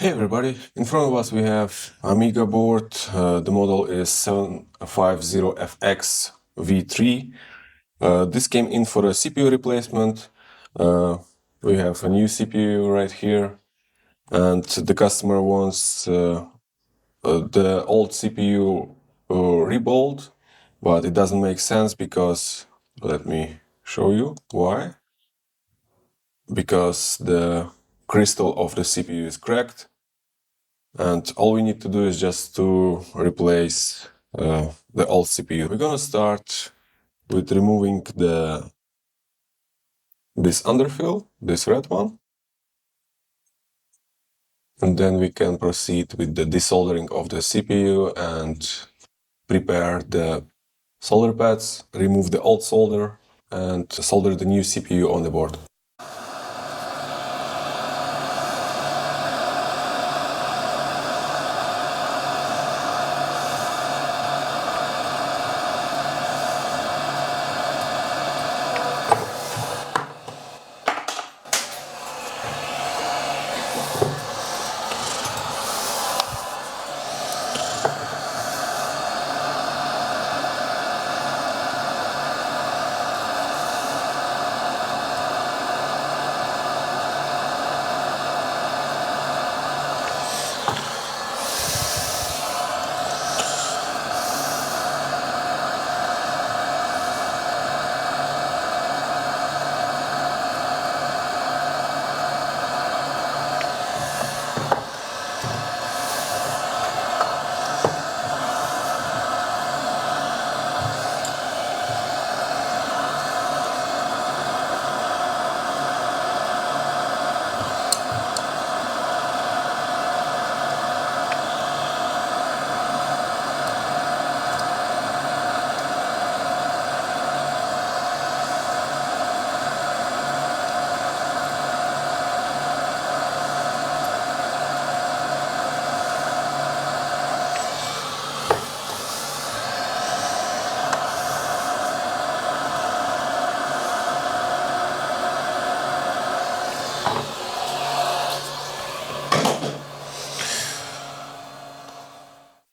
Hey everybody, in front of us we have Amiga board. The model is 750FX V3. This came in for a CPU replacement. We have a new CPU right here, and the customer wants the old CPU rebuild, but it doesn't make sense because, let me show you why. Because the crystal of the CPU is cracked. And all we need to do is just to replace the old CPU. We're gonna start with removing this underfill, this red one. And then we can proceed with the desoldering of the CPU and prepare the solder pads, remove the old solder, and solder the new CPU on the board.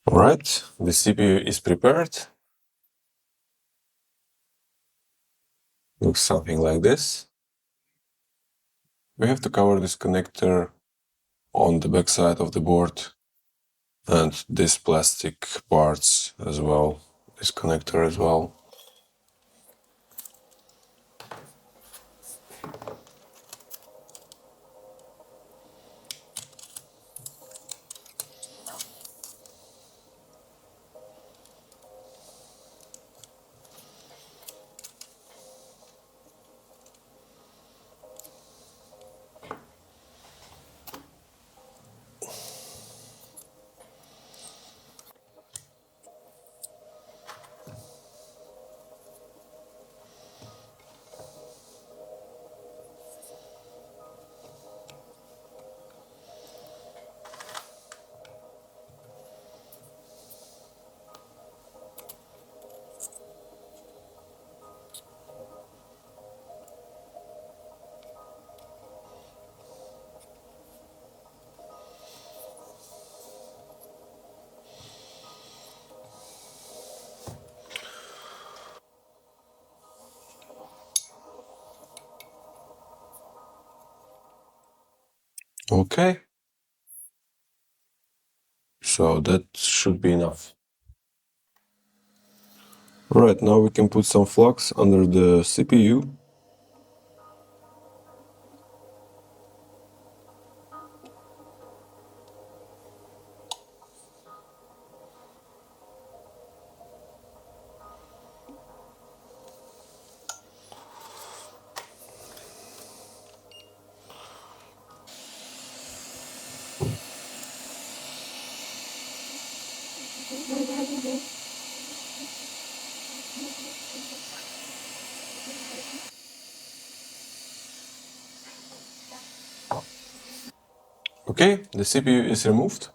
Alright, the CPU is prepared. Looks something like this. We have to cover this connector on the back side of the board and these plastic parts as well, this connector as well. Okay, so that should be enough. Alright, now we can put some flux under the CPU. Okay, the CPU is removed.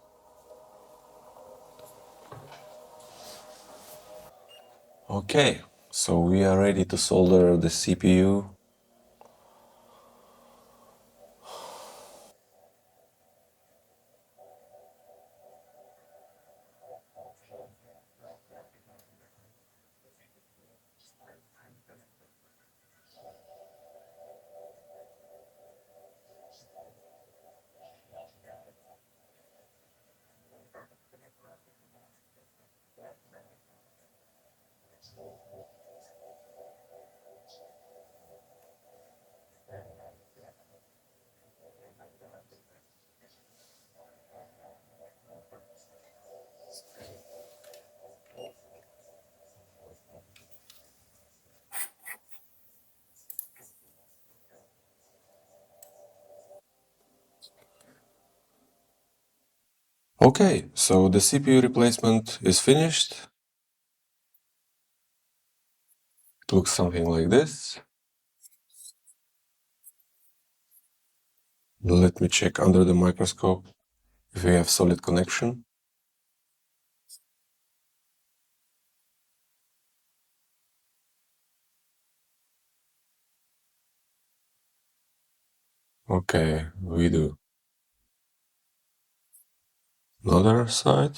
Okay, so we are ready to solder the CPU. Okay, so the CPU replacement is finished. It looks something like this. Let me check under the microscope if we have solid connection. Okay, we do. Another side.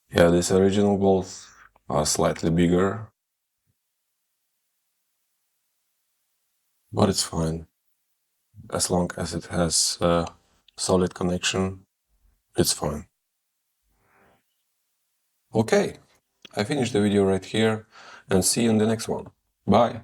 Yeah, these original bolts are slightly bigger, but it's fine. As long as it has a solid connection, it's fine. Okay, I finished the video right here and see you in the next one. Bye!